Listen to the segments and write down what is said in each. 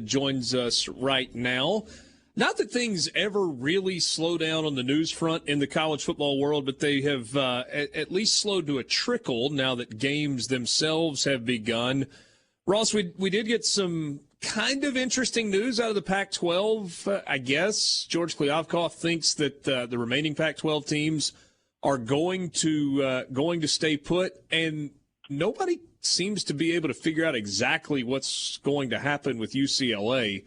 Joins us right now. Not that things ever really slow down on the news front in the college football world, but they have at least slowed to a trickle now that games themselves have begun. Ross, we did get some kind of interesting news out of the Pac-12, I guess. George Kliavkoff thinks that the remaining Pac-12 teams are going to stay put, and nobody seems to be able to figure out exactly what's going to happen with UCLA.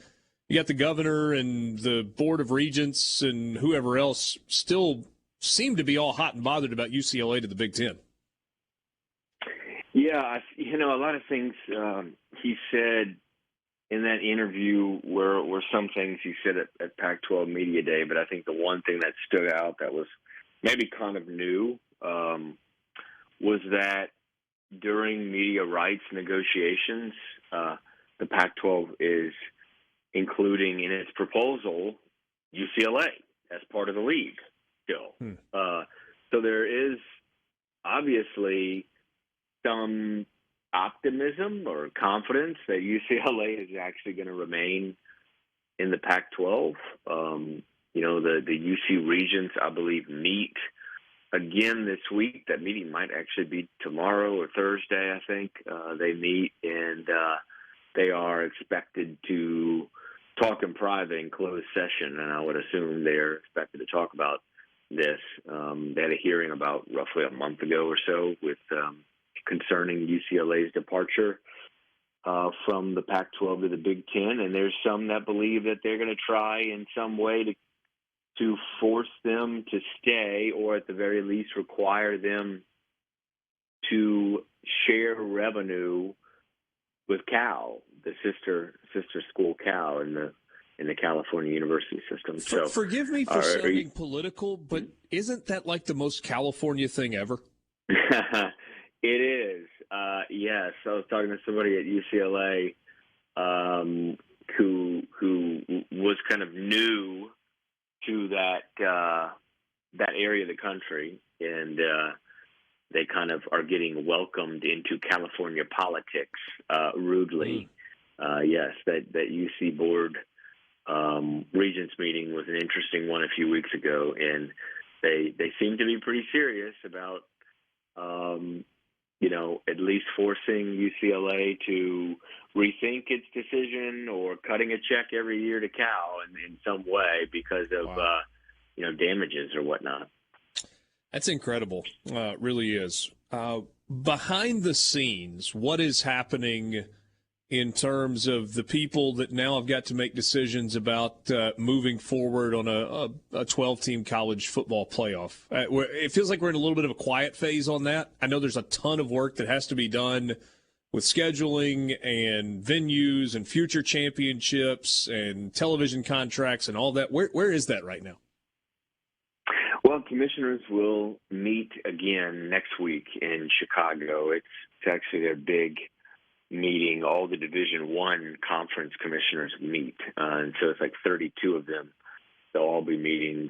You got the governor and the Board of Regents and whoever else still seem to be all hot and bothered about UCLA to the Big Ten. Yeah, a lot of things he said in that interview were some things he said at Pac-12 Media Day, but I think the one thing that stood out that was maybe kind of new was that during media rights negotiations, the Pac-12 is including in its proposal UCLA as part of the league still. So there is obviously some optimism or confidence that UCLA is actually going to remain in the Pac-12. The UC Regents, I believe, meet again this week. That meeting might actually be tomorrow or Thursday, I think. They meet, and they are expected to talk in private in closed session, and I would assume they're expected to talk about this. They had a hearing about roughly a month ago or so with concerning UCLA's departure from the Pac-12 to the Big Ten, and there's some that believe that they're going to try in some way to force them to stay, or at the very least require them to share revenue with Cal, the sister school Cal in the California university system. So forgive me for sounding political, but isn't that like the most California thing ever? It is. Yes. I was talking to somebody at UCLA who was kind of new to that area of the country, and they kind of are getting welcomed into California politics rudely. Yes, that UC Board Regents meeting was an interesting one a few weeks ago, and they seem to be pretty serious about at least forcing UCLA to rethink its decision or cutting a check every year to Cal in some way because of, damages or whatnot. That's incredible. It really is. Behind the scenes, what is happening in terms of the people that now have got to make decisions about moving forward on a 12-team college football playoff? It feels like we're in a little bit of a quiet phase on that. I know there's a ton of work that has to be done with scheduling and venues and future championships and television contracts and all that. Where is that right now? Well, commissioners will meet again next week in Chicago. It's actually their big meeting. All the Division I conference commissioners meet, and so it's like 32 of them. They'll all be meeting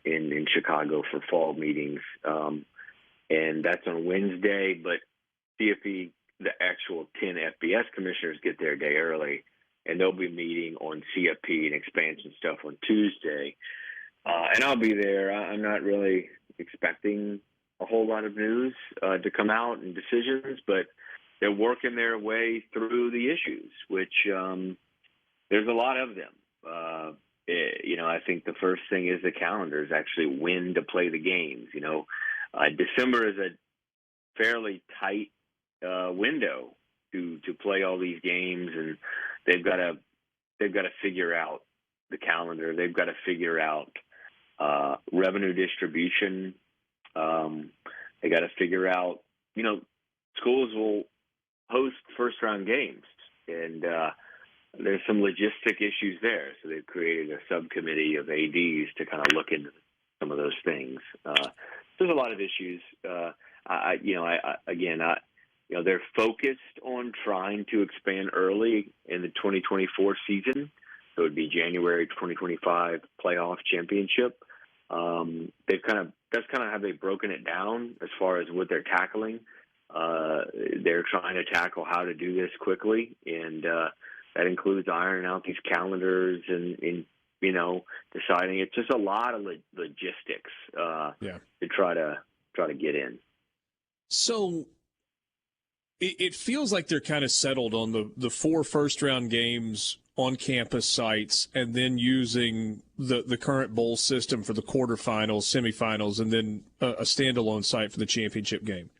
in Chicago for fall meetings, and that's on Wednesday. But CFP, the actual 10 FBS commissioners, get there a day early, and they'll be meeting on CFP and expansion stuff on Tuesday. And I'll be there. I'm not really expecting a whole lot of news to come out and decisions, but they're working their way through the issues, which there's a lot of them. I think the first thing is the calendar is actually when to play the games. December is a fairly tight window to play all these games, and they've got to figure out the calendar. They've got to figure out revenue distribution. They got to figure out, schools will host first-round games, and there's some logistic issues there. So they've created a subcommittee of ADs to kind of look into some of those things. There's a lot of issues. They're focused on trying to expand early in the 2024 season. So it would be January 2025 playoff championship. That's kind of how they've broken it down as far as what they're tackling. They're trying to tackle how to do this quickly, and that includes ironing out these calendars and deciding. It's just a lot of logistics to try to get in. So it feels like they're kind of settled on the 4 first-round games on campus sites and then using the current bowl system for the quarterfinals, semifinals, and then a standalone site for the championship game.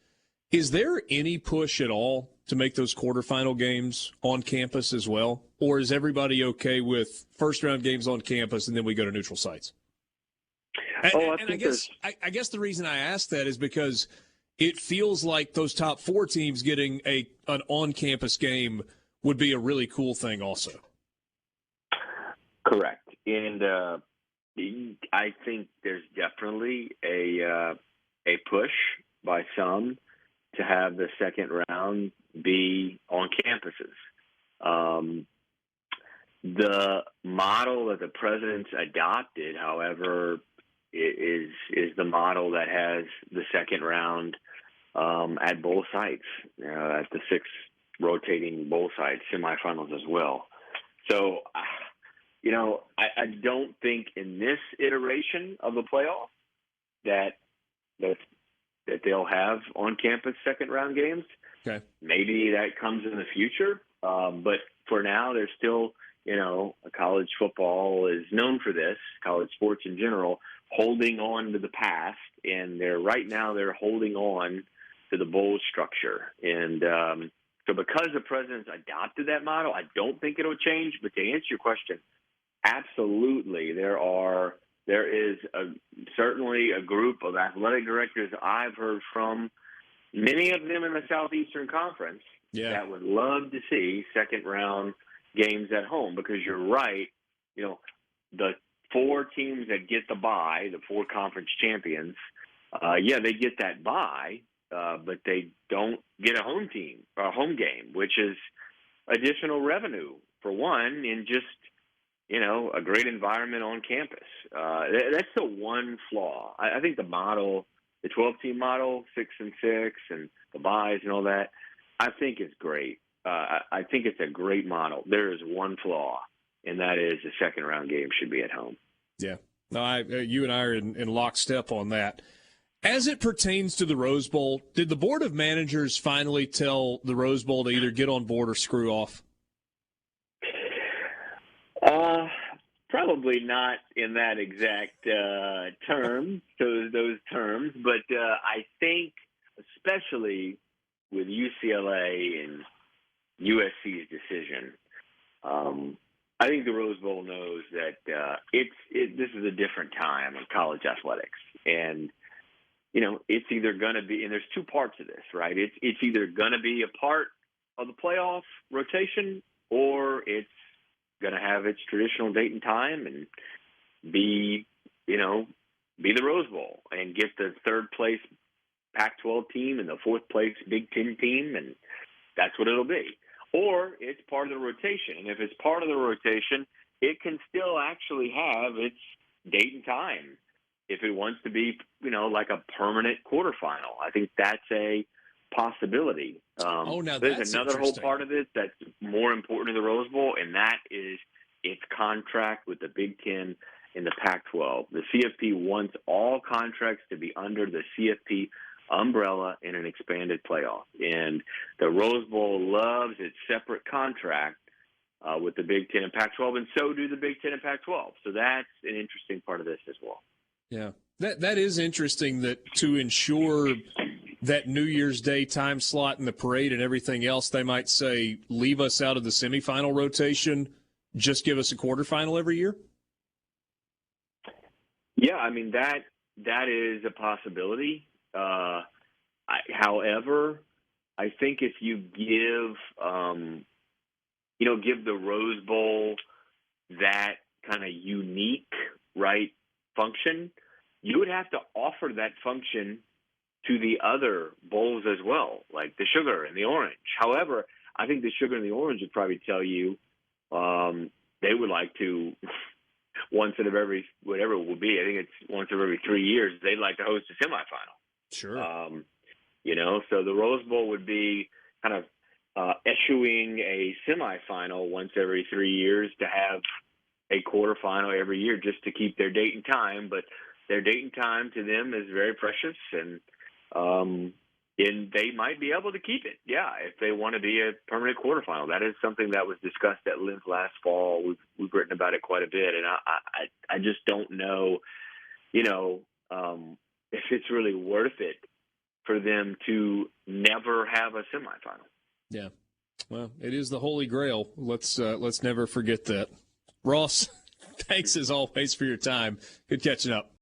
Is there any push at all to make those quarterfinal games on campus as well? Or is everybody okay with first-round games on campus and then we go to neutral sites? I guess the reason I ask that is because it feels like those top 4 teams getting an on-campus game would be a really cool thing also. Correct. And I think there's definitely a push by some to have the second round be on campuses. The model that the president's adopted, however, is the model that has the second round at bowl sites, at the 6 rotating bowl sites, semifinals as well. So, I don't think in this iteration of the playoff that they'll have on-campus second-round games. Okay. Maybe that comes in the future, but for now, there's still, college football is known for this, college sports in general, holding on to the past, and they're holding on to the bowl structure. And so because the president's adopted that model, I don't think it'll change. But to answer your question, absolutely, there is certainly a group of athletic directors I've heard from, many of them in the Southeastern Conference, that would love to see second-round games at home, because you're right, the 4 teams that get the bye, the 4 conference champions, they get that bye, but they don't get a home team or a home game, which is additional revenue for one, and just a great environment on campus. That's the one flaw. I think the model, the 12-team model, 6 and 6, and the byes and all that, I think is great. I think it's a great model. There is one flaw, and that is the second-round game should be at home. Yeah. No, you and I are in lockstep on that. As it pertains to the Rose Bowl, did the Board of Managers finally tell the Rose Bowl to either get on board or screw off? Probably not in that exact those terms, but I think, especially with UCLA and USC's decision, I think the Rose Bowl knows that this is a different time in college athletics, and it's either going to be, and there's 2 parts of this, right? It's either going to be a part of the playoff rotation, or it's going to have its traditional date and time and be the Rose Bowl and get the 3rd place Pac-12 team and the 4th place Big Ten team, and that's what it'll be. Or it's part of the rotation, and if it's part of the rotation, it can still actually have its date and time if it wants to be, like a permanent quarterfinal. I think that's a possibility. Now there's another whole part of it that's more important to the Rose Bowl, and that is its contract with the Big Ten and the Pac-12. The CFP wants all contracts to be under the CFP umbrella in an expanded playoff, and the Rose Bowl loves its separate contract with the Big Ten and Pac-12, and so do the Big Ten and Pac-12. So that's an interesting part of this as well. Yeah, that is interesting, that to ensure that New Year's Day time slot and the parade and everything else, they might say, leave us out of the semifinal rotation, just give us a quarterfinal every year? Yeah, I mean, that is a possibility. However, I think if you give the Rose Bowl that kind of unique, right, function, you would have to offer that function to the other bowls as well, like the Sugar and the Orange. However, I think the Sugar and the Orange would probably tell you they would like to, once in every, whatever it will be, I think it's once every 3 years, they'd like to host a semifinal. Sure. So the Rose Bowl would be kind of eschewing a semifinal once every 3 years to have a quarterfinal every year just to keep their date and time. But their date and time to them is very precious, and they might be able to keep it. Yeah, if they want to be a permanent quarterfinal, that is something that was discussed at length last fall. We've written about it quite a bit, and I just don't know, if it's really worth it for them to never have a semifinal. Yeah. Well, it is the Holy Grail. Let's never forget that. Ross, thanks as always for your time. Good catching up.